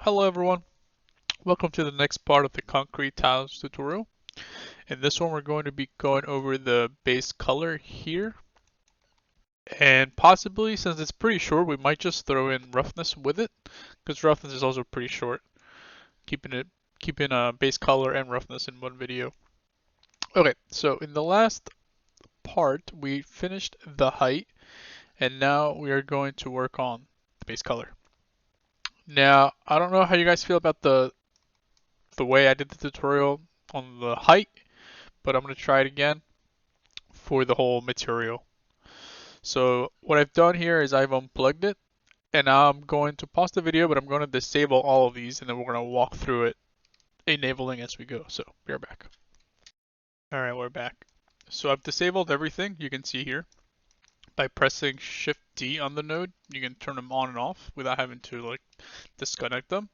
Hello everyone, welcome to the next part of the concrete tiles tutorial. In this one we're going to be going over the base color here, and possibly, since it's pretty short, we might just throw in roughness with it, because roughness is also pretty short, keeping base color and roughness in one video. Okay, so in the last part we finished the height, and now we are going to work on the base color. Now, I don't know how you guys feel about the way I did the tutorial on the height, but I'm going to try it again for the whole material. So what I've done here is I've unplugged it, and now I'm going to pause the video, but I'm going to disable all of these, and then we're going to walk through it, enabling as we go. So we are back. Alright, we're back. So I've disabled everything you can see here. By pressing Shift D on the node, you can turn them on and off without having to disconnect them.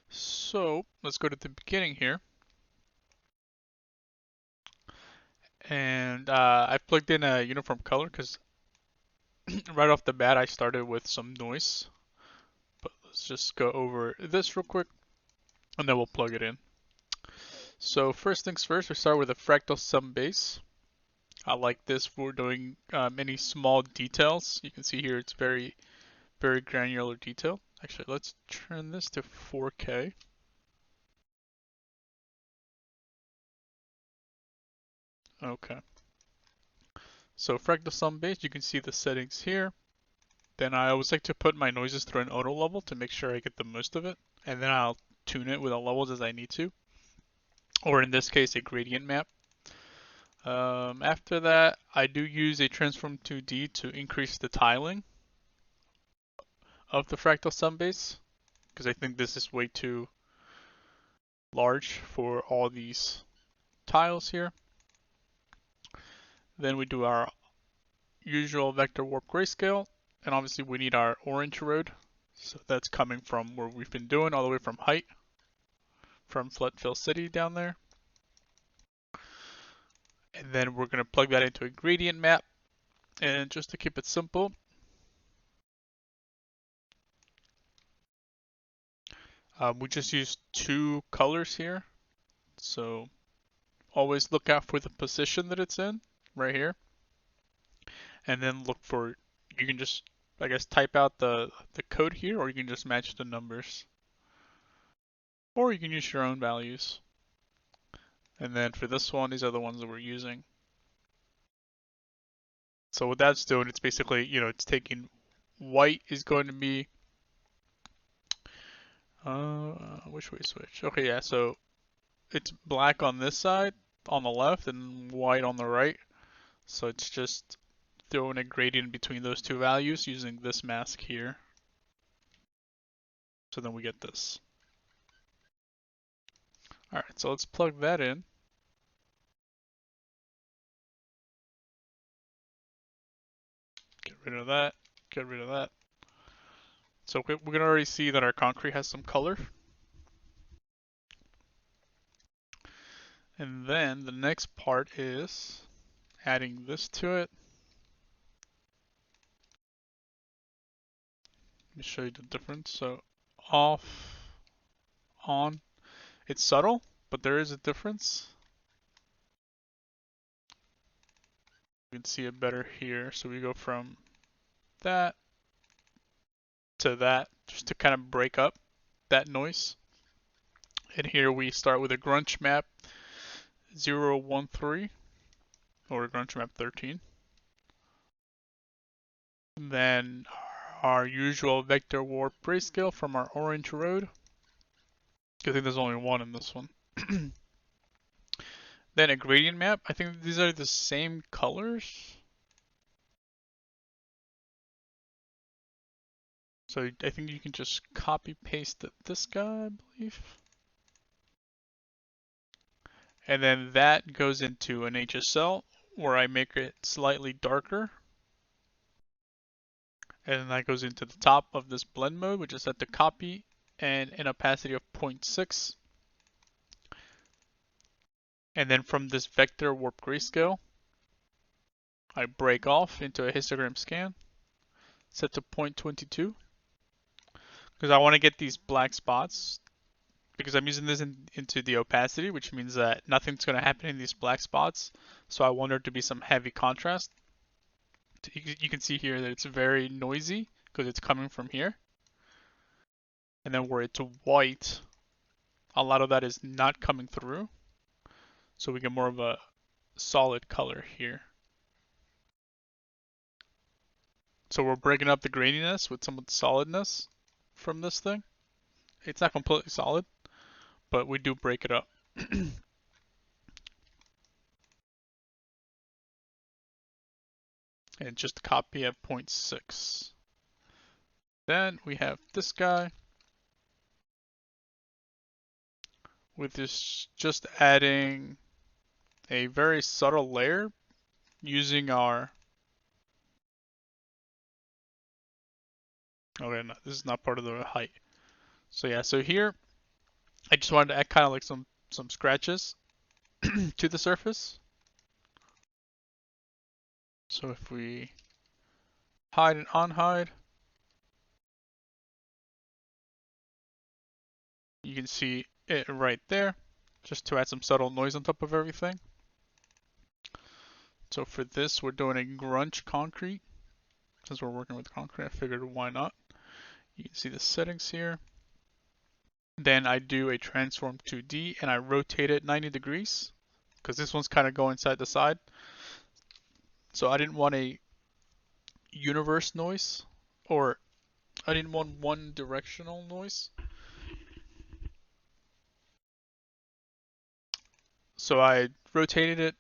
So let's go to the beginning here. And I've plugged in a uniform color because right off the bat I started with some noise. But let's just go over this real quick and then we'll plug it in. So first things first, we start with a fractal sum base. I like this for doing any small details. You can see here it's very granular detail. Actually, let's turn this to 4K. Okay. So fractal sum base, you can see the settings here. Then I always like to put my noises through an auto level to make sure I get the most of it. And then I'll tune it with the levels as I need to. Or in this case, a gradient map. After that, I do use a transform 2D to increase the tiling of the fractal sum base, because I think this is way too large for all these tiles here. Then we do our usual vector warp grayscale, and obviously we need our orange road. So that's coming from where we've been doing all the way from height, from Floodfill City down there. And then we're going to plug that into a gradient map. And just to keep it simple, we just use two colors here. So always look out for the position that it's in right here. And then look for, you can just, I guess, type out the code here, or you can just match the numbers. Or you can use your own values. And then for this one, these are the ones that we're using. So what that's doing, it's basically, it's taking white is going to be, which way switch? Okay, yeah, so it's black on this side, on the left, and white on the right. So it's just throwing a gradient between those two values using this mask here. So then we get this. Alright, so let's plug that in. Get rid of that, get rid of that. So we can already see that our concrete has some color. And then the next part is adding this to it. Let me show you the difference. So off, on. It's subtle, but there is a difference. You can see it better here. So we go from that to that, just to kind of break up that noise. And here we start with a grunge map 013 or grunge map 13. Then our usual vector warp grayscale from our orange road. I think there's only one in this one. Then a gradient map. I think these are the same colors. So I think you can just copy paste this guy, I believe. And then that goes into an HSL where I make it slightly darker. And then that goes into the top of this blend mode, which is set to copy and an opacity of 0.6. And then from this vector warp grayscale, I break off into a histogram scan, set to 0.22. Because because I want to get these black spots because I'm using this into the opacity, which means that nothing's going to happen in these black spots. So I want there to be some heavy contrast. You can see here that it's very noisy because it's coming from here. And then where it's white, a lot of that is not coming through. So we get more of a solid color here. So we're breaking up the graininess with some of the solidness from this thing. It's not completely solid, but we do break it up. And just a copy at 0.6. Then we have this guy with this, just adding a very subtle layer using our, okay, no, this is not part of the height. So yeah, so here I just wanted to add kind of like some scratches to the surface. So if we hide and unhide, you can see it right there, just to add some subtle noise on top of everything. So for this, we're doing a grunge concrete. Since we're working with concrete, I figured why not. You can see the settings here. Then I do a transform 2D and I rotate it 90 degrees because this one's kind of going side to side. So I didn't want a universe noise, or I didn't want one directional noise. So I rotated it.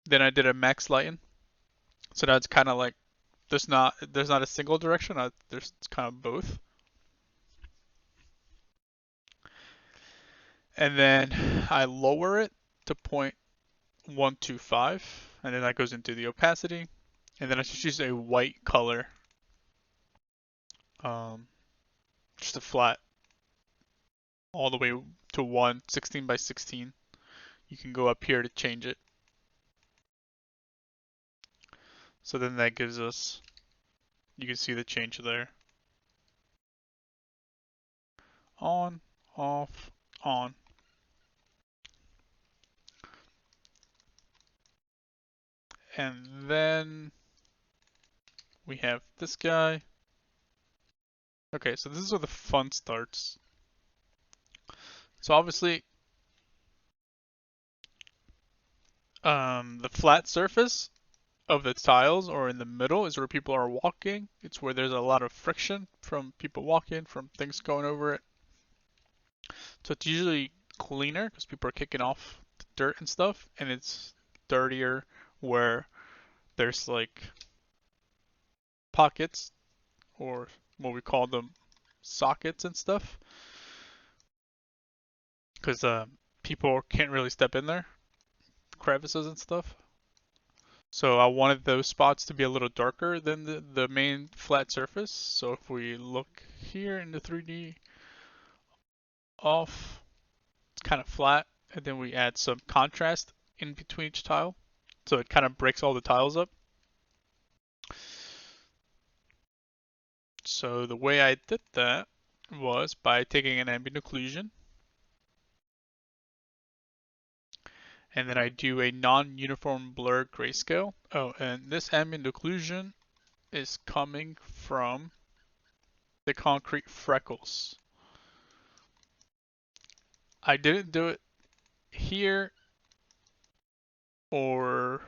Then I did a max lighten. So that's kind of like there's not a single direction. There's kind of both. And then I lower it to 0.125, and then that goes into the opacity. And then I just use a white color, just a flat, all the way to 16 by 16. You can go up here to change it. So then that gives us, you can see the change there. On, off, on. And then we have this guy. Okay, so this is where the fun starts. So obviously, the flat surface of the tiles or in the middle is where people are walking. It's where there's a lot of friction from people walking, from things going over it. So it's usually cleaner because people are kicking off the dirt and stuff, and it's dirtier where there's like pockets, or what we call them, sockets and stuff, because people can't really step in there, crevices and stuff. So I wanted those spots to be a little darker than the main flat surface. So if we look here in the 3D off, it's kind of flat, and then we add some contrast in between each tile. So it kind of breaks all the tiles up. So the way I did that was by taking an ambient occlusion, and then I do a non-uniform blur grayscale. Oh, and this ambient occlusion is coming from the concrete freckles. I didn't do it here or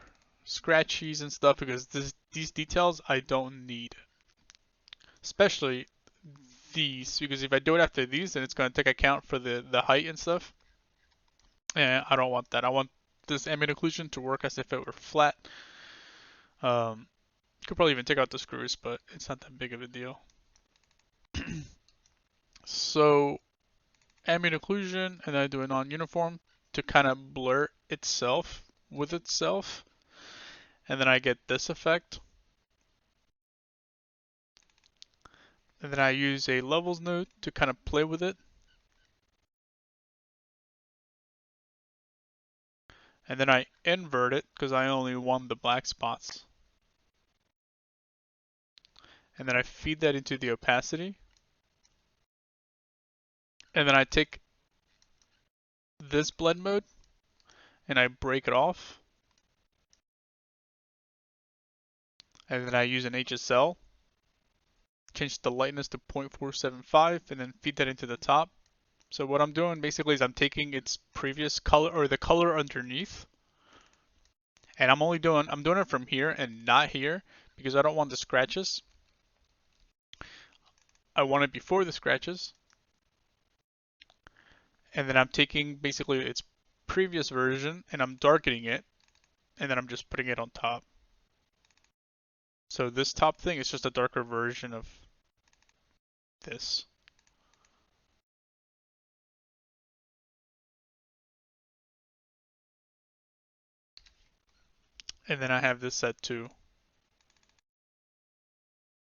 scratchies and stuff because these details I don't need. Especially these, because if I do it after these, then it's going to take account for the height and stuff. And I don't want that. I want this ambient occlusion to work as if it were flat. Could probably even take out the screws, but it's not that big of a deal. So ambient occlusion, and then I do a non-uniform to kind of blur itself with itself. And then I get this effect. And then I use a levels node to kind of play with it. And then I invert it because I only want the black spots. and then I feed that into the opacity, and then I take this blend mode and I break it off, and then I use an HSL, change the lightness to 0.475, and then feed that into the top. So what I'm doing basically is I'm taking its previous color, or the color underneath, and I'm doing it from here and not here because I don't want the scratches. I want it before the scratches. And then I'm taking basically its previous version and I'm darkening it, and then I'm just putting it on top. So this top thing is just a darker version of this. And then I have this set to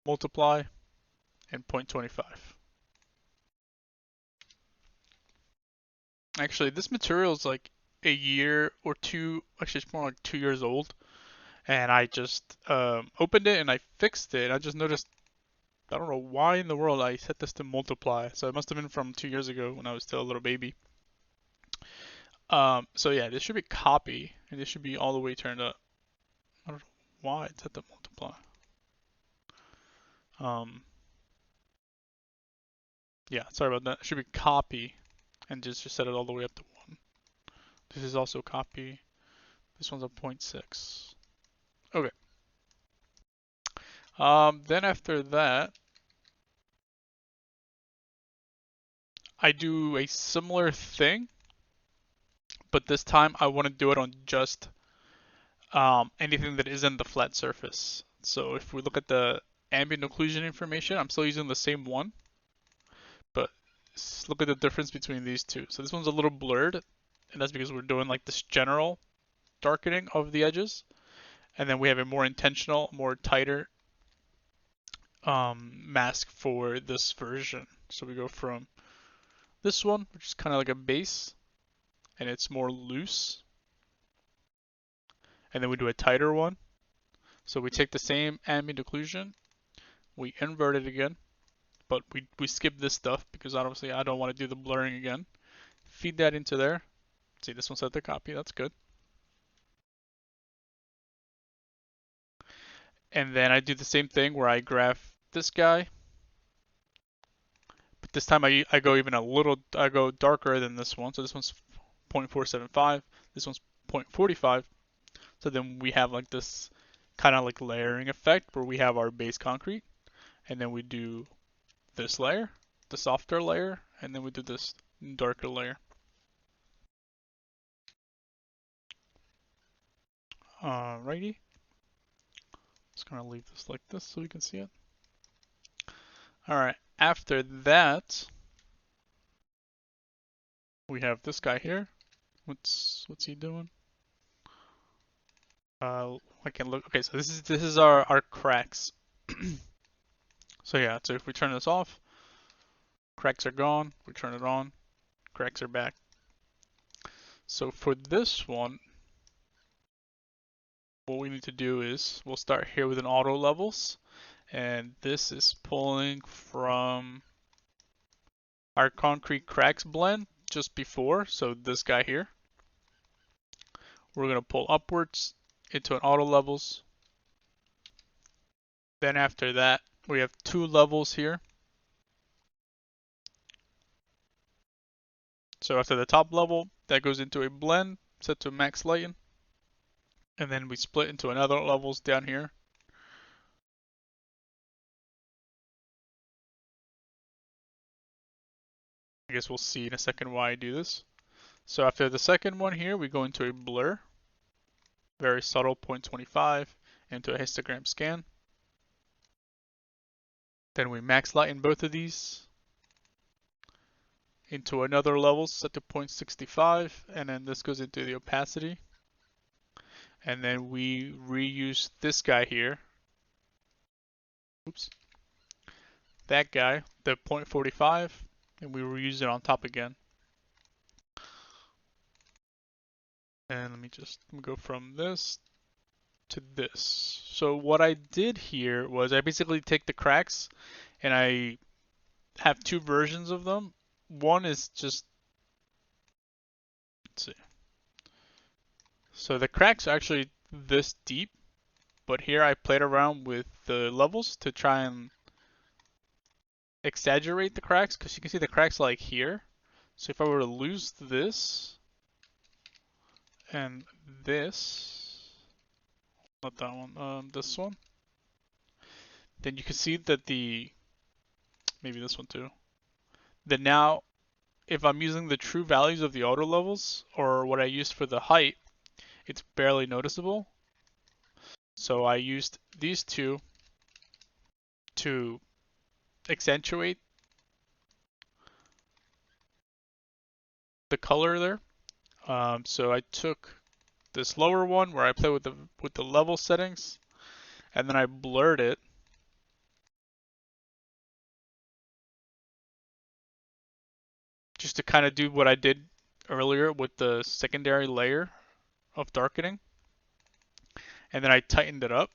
multiply and 0.25. Actually, this material is like a year or two, actually it's more like 2 years old. And I just opened it and I fixed it. I just noticed, I don't know why in the world I set this to multiply. So it must have been from 2 years ago when I was still a little baby. So yeah, this should be copy, and this should be all the way turned up. I don't know why it's set to multiply. Um, yeah, sorry about that. It should be copy, and just set it all the way up to 1. This is also copy. This one's a 0.6. Okay. Then after that, I do a similar thing, but this time I want to do it on just anything that isn't the flat surface. So if we look at the ambient occlusion information, I'm still using the same one, but look at the difference between these two. So this one's a little blurred, and that's because we're doing like this general darkening of the edges, and then we have a more intentional, more tighter mask for this version. So we go from this one, which is kind of like a base, and it's more loose, and then we do a tighter one. So we take the same ambient occlusion, we invert it again, but we skip this stuff because obviously I don't want to do the blurring again. Feed that into there. See, this one set to copy, that's good. And then I do the same thing where I graph this guy, but this time I go even I go darker than this one. So this one's 0.475, this one's 0.45. So then we have like this kind of like layering effect where we have our base concrete, and then we do this layer, the softer layer, and then we do this darker layer. Alrighty. Just gonna leave this like this so we can see it. Alright, after that, we have this guy here. What's he doing? I can look. Okay, so this is our cracks. So yeah, so if we turn this off, cracks are gone. We turn it on, cracks are back. So for this one, what we need to do is we'll start here with an auto levels, and this is pulling from our concrete cracks blend just before. So this guy here, we're gonna pull upwards into an auto levels. Then after that, we have 2 levels here. So after the top level, that goes into a blend set to max lighten. And then we split into another levels down here. I guess we'll see in a second why I do this. So after the second one here, we go into a blur, very subtle 0.25, into a histogram scan. Then we max lighten both of these into another level set to 0.65, and then this goes into the opacity. And then we reuse this guy here. Oops. That guy, the 0.45, and we reuse it on top again. And let me go from this to this. So what I did here was I basically take the cracks and I have two versions of them. One is just, let's see. So the cracks are actually this deep, but here I played around with the levels to try and exaggerate the cracks, because you can see the cracks like here. So if I were to lose this and this, not that one, this one, then you can see that maybe this one too, then now if I'm using the true values of the auto levels or what I used for the height, it's barely noticeable. So I used these two to accentuate the color there. So I took this lower one where I play with the level settings, and then I blurred it. Just to kind of do what I did earlier with the secondary layer of darkening. And then I tightened it up.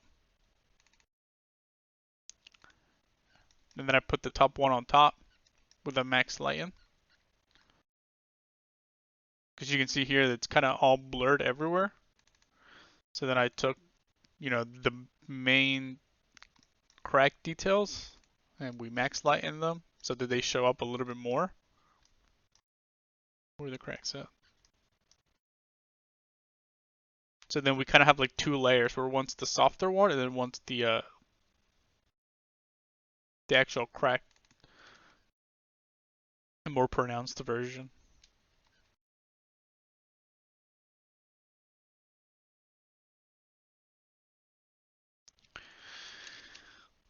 And then I put the top one on top with a max lighten. Because you can see here that it's kind of all blurred everywhere. So then I took, the main crack details and we max lighten them so that they show up a little bit more. Where are the cracks at? So then we kind of have like two layers where one's the softer one and then one's the actual crack, a more pronounced version.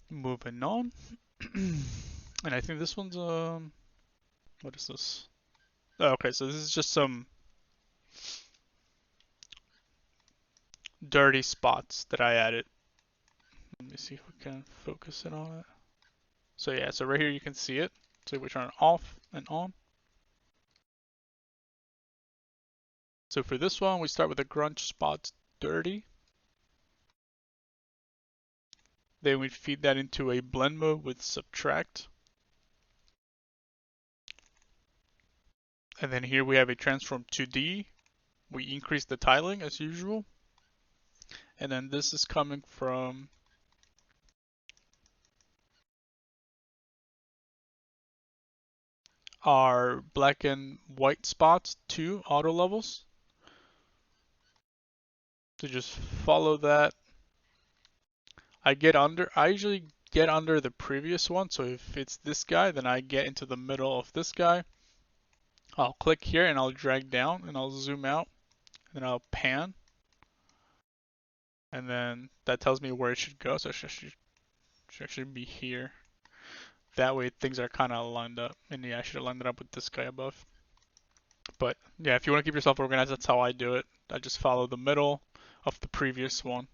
Moving on. And I think this one's what is this? Oh, okay, so this is just some dirty spots that I added. Let me see if we can focus it on it. So yeah, so right here you can see it. So we turn it off and on. So for this one, we start with the grunge spots dirty. Then we feed that into a blend mode with subtract. And then here we have a transform 2D. We increase the tiling as usual. And then this is coming from our black and white spots 2 auto levels. So just follow that. I usually get under the previous one. So if it's this guy, then I get into the middle of this guy. I'll click here and I'll drag down and I'll zoom out and I'll pan. And then that tells me where it should go. So it should actually be here. That way things are kind of lined up. And yeah, I should have lined it up with this guy above. But yeah, if you want to keep yourself organized, that's how I do it. I just follow the middle of the previous one.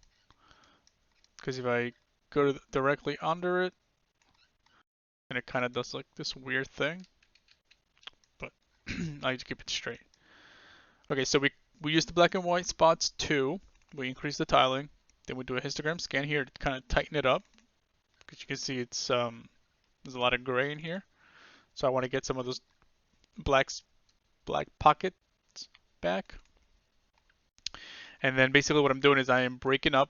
Because if I go directly under it, then it kind of does like this weird thing. But I need to keep it straight. Okay, so we use the black and white spots too. We increase the tiling. Then we do a histogram scan here to kind of tighten it up. Because you can see it's there's a lot of gray in here. So I want to get some of those black pockets back. And then basically what I'm doing is I am breaking up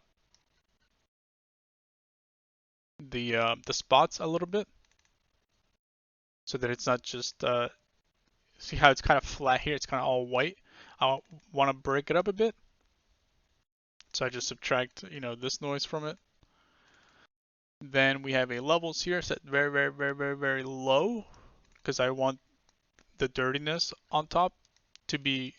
the spots a little bit so that it's not just see how it's kind of flat here, it's kind of all white. I want to break it up a bit, so I just subtract this noise from it. Then we have a levels here set very very very very very low because I want the dirtiness on top to be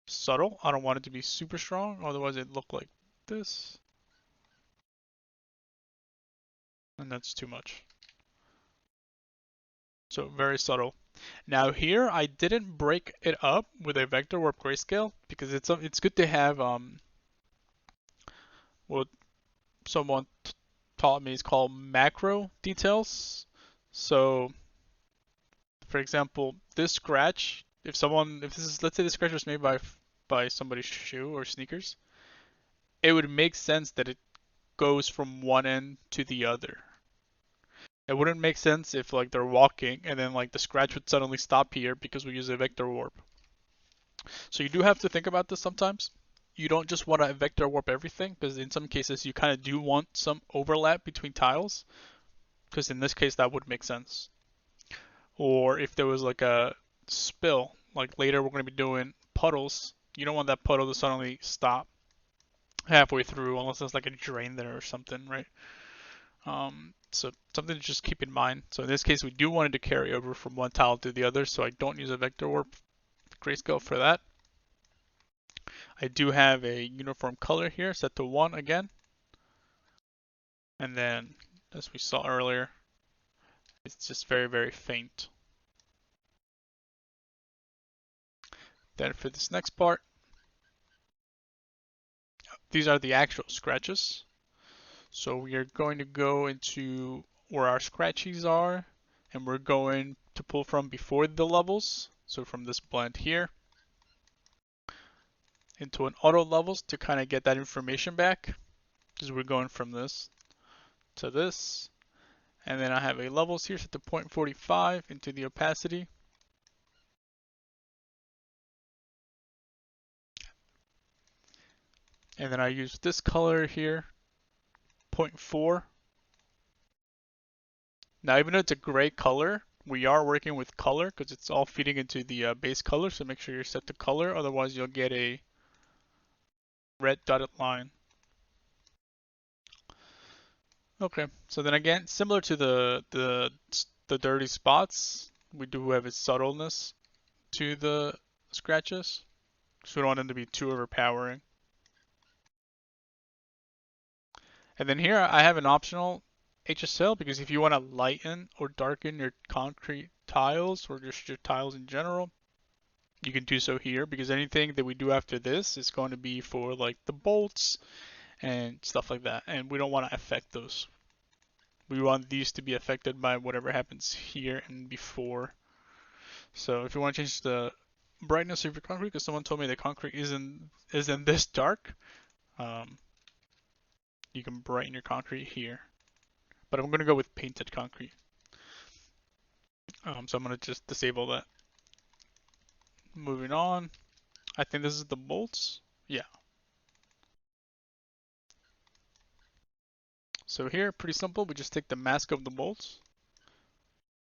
subtle. I don't want it to be super strong, otherwise it'd look like this. And that's too much. So very subtle. Now here I didn't break it up with a vector warp grayscale because it's good to have what someone taught me is called macro details. So for example, this scratch, let's say the scratch was made by by somebody's shoe or sneakers, it would make sense that it goes from one end to the other. It wouldn't make sense if like they're walking and then like the scratch would suddenly stop here because we use a vector warp. So you do have to think about this sometimes. You don't just want to vector warp everything, because in some cases you kind of do want some overlap between tiles, because in this case that would make sense. Or if there was like a spill, like later we're going to be doing puddles, you don't want that puddle to suddenly stop halfway through unless there's like a drain there or something, right? So something to just keep in mind. So in this case we do want it to carry over from one tile to the other, so I don't use a vector warp grayscale for that. I do have a uniform color here set to 1 again. And then, as we saw earlier, it's just very, very faint. Then for this next part, these are the actual scratches. So we are going to go into where our scratchies are, and we're going to pull from before the levels. So from this blend here into an auto levels to kind of get that information back, because we're going from this to this. And then I have a levels here set to 0.45 into the opacity. And then I use this color here, 0.4. Now, even though it's a gray color, we are working with color because it's all feeding into the base color. So make sure you're set to color, otherwise you'll get a red dotted line. Okay, so then again, similar to the dirty spots, we do have a subtleness to the scratches, so we don't want them to be too overpowering. And then here I have an optional HSL, because if you want to lighten or darken your concrete tiles or just your tiles in general, you can do so here, because anything that we do after this is going to be for like the bolts and stuff like that, and we don't want to affect those. We want these to be affected by whatever happens here and before. So if you want to change the brightness of your concrete, because someone told me the concrete isn't this dark, you can brighten your concrete here. But I'm going to go with painted concrete. So I'm going to just disable that. Moving on. I think this is the bolts. Yeah. So here, pretty simple. We just take the mask of the bolts,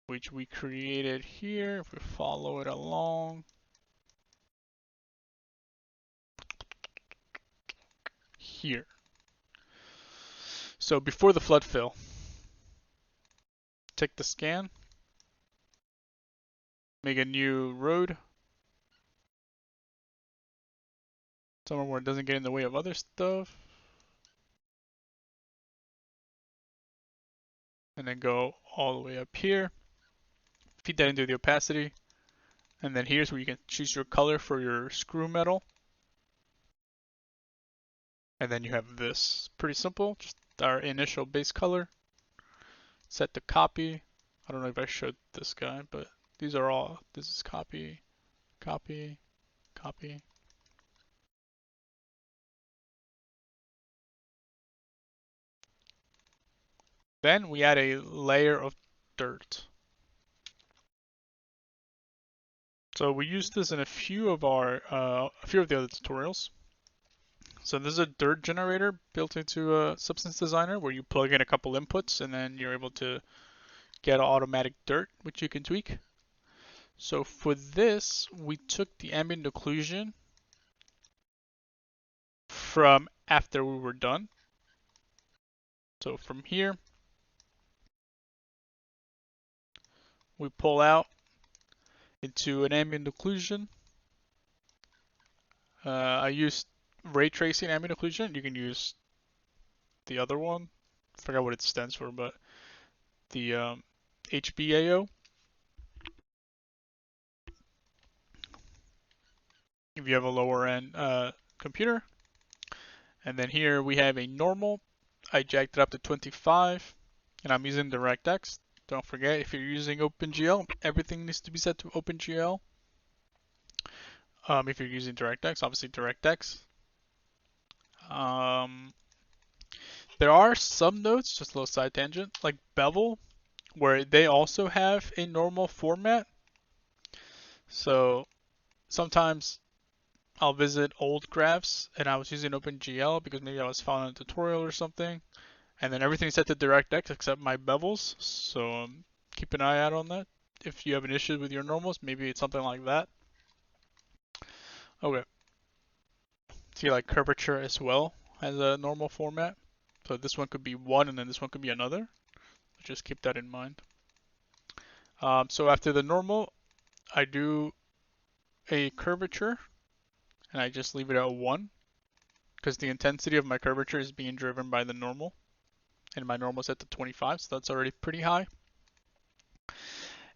which we created here. If we follow it along. Here. So before the flood fill, take the scan, make a new road, somewhere where it doesn't get in the way of other stuff, and then go all the way up here, feed that into the opacity, and then here's where you can choose your color for your screw metal, and then you have this. Pretty simple, just our initial base color, set to copy. I don't know if I showed this guy, but these are all, this is copy, copy, copy. Then we add a layer of dirt. So we use this in a few of the other tutorials. So this is a dirt generator built into a Substance Designer where you plug in a couple inputs and then you're able to get automatic dirt, which you can tweak. So for this, we took the ambient occlusion from after we were done. So from here, we pull out into an ambient occlusion. I used ray tracing ambient occlusion. You can use the other one. I forgot what it stands for, but the HBAO. If you have a lower end computer. And then here we have a normal. I jacked it up to 25, and I'm using DirectX. Don't forget, if you're using OpenGL, everything needs to be set to OpenGL. if you're using DirectX, obviously DirectX. There are some nodes, just a little side tangent, like Bevel, where they also have a normal format. So sometimes I'll visit old graphs and I was using OpenGL because maybe I was following a tutorial or something, and then everything's set to DirectX except my bevels. So keep an eye out on that. If you have an issue with your normals, maybe it's something like that. Okay. See, like curvature as well has a normal format. So this one could be one and then this one could be another. Just keep that in mind. So after the normal, I do a curvature and I just leave it at 1 because the intensity of my curvature is being driven by the normal, and my normal is set to 25, so that's already pretty high.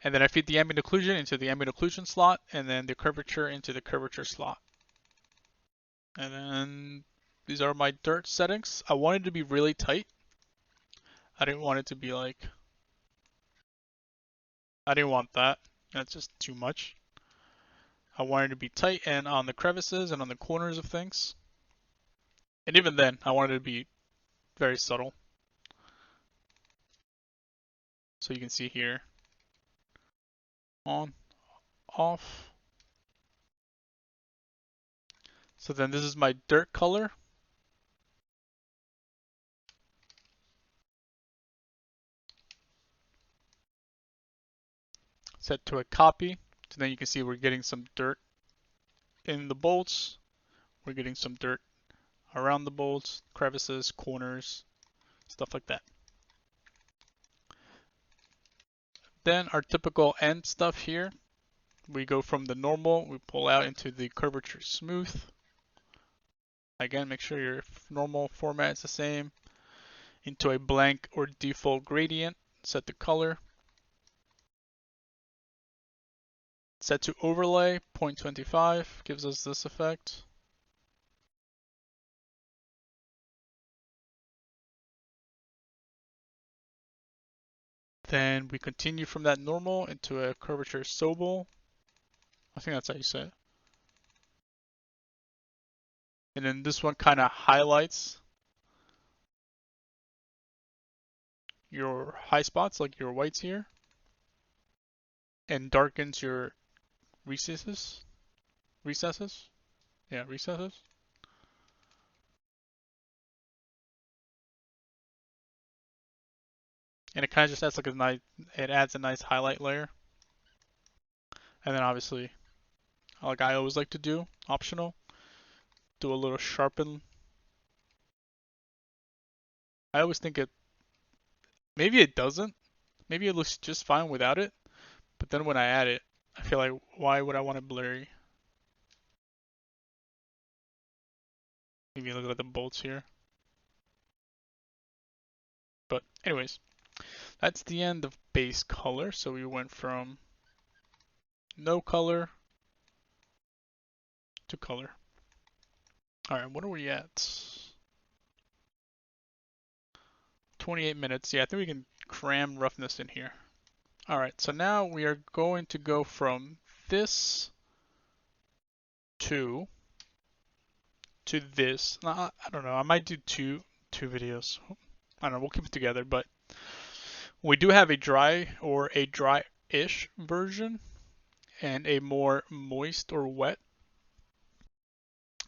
And then I feed the ambient occlusion into the ambient occlusion slot, and then the curvature into the curvature slot. And then these are my dirt settings. I wanted to be really tight. I didn't want it to be like, I didn't want that. That's just too much. I wanted to be tight and on the crevices and on the corners of things. And even then, I wanted it to be very subtle. So you can see here, on, off. So then this is my dirt color. Set to a copy. So then you can see we're getting some dirt in the bolts. We're getting some dirt around the bolts, crevices, corners, stuff like that. Then our typical end stuff here. We go from the normal, we pull out into the curvature smooth. Again, make sure your normal format is the same. Into a blank or default gradient, set the color. Set to overlay, 0.25 gives us this effect. Then we continue from that normal into a curvature Sobel. I think that's how you say it. And then this one kind of highlights your high spots, like your whites here, and darkens your recesses. Yeah, recesses. And it kind of just adds like a nice, it adds a nice highlight layer. And then obviously, like I always like to do, optional, do a little sharpen. I always think maybe it doesn't. Maybe it looks just fine without it. But then when I add it, I feel like, why would I want it blurry? Maybe look at the bolts here. But anyways, that's the end of base color. So we went from no color to color. All right, what are we at? 28 minutes. Yeah, I think we can cram roughness in here. All right, so now we are going to go from this to this. I don't know. I might do two videos. I don't know. We'll keep it together, but we do have a dry or a dry-ish version and a more moist or wet.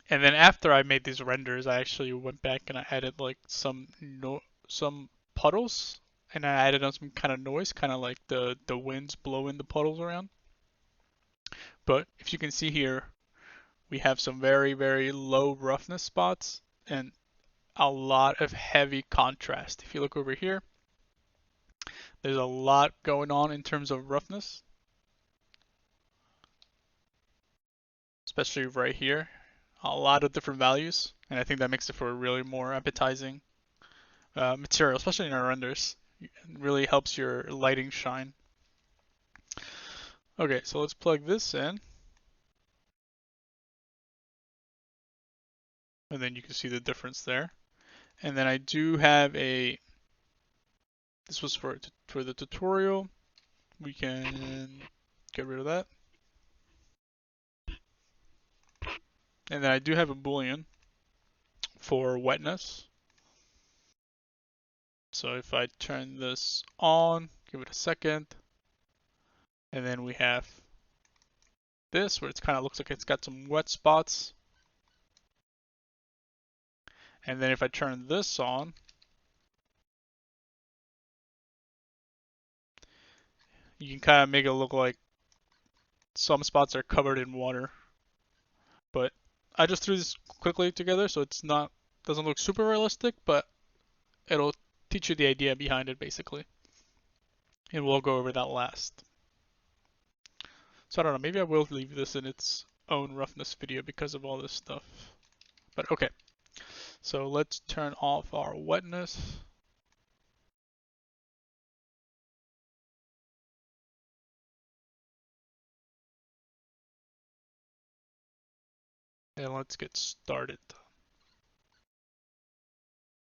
And then after I made these renders, I actually went back and I added like some puddles, and I added on some kind of noise, kind of like the winds blowing the puddles around. But if you can see here, we have some very, very low roughness spots and a lot of heavy contrast. If you look over here, there's a lot going on in terms of roughness, especially right here. A lot of different values, and I think that makes it for a really more appetizing material, especially in our renders. It really helps your lighting shine. Okay, so let's plug this in. And then you can see the difference there. And then I do have this was for the tutorial. We can get rid of that. And then I do have a boolean for wetness. So if I turn this on, give it a second, and then we have this where it kind of looks like it's got some wet spots. And then if I turn this on, you can kind of make it look like some spots are covered in water. But I just threw this quickly together so it's not, doesn't look super realistic, but it'll teach you the idea behind it basically. And we'll go over that last. So I don't know, maybe I will leave this in its own roughness video because of all this stuff. But okay, so let's turn off our wetness. And let's get started.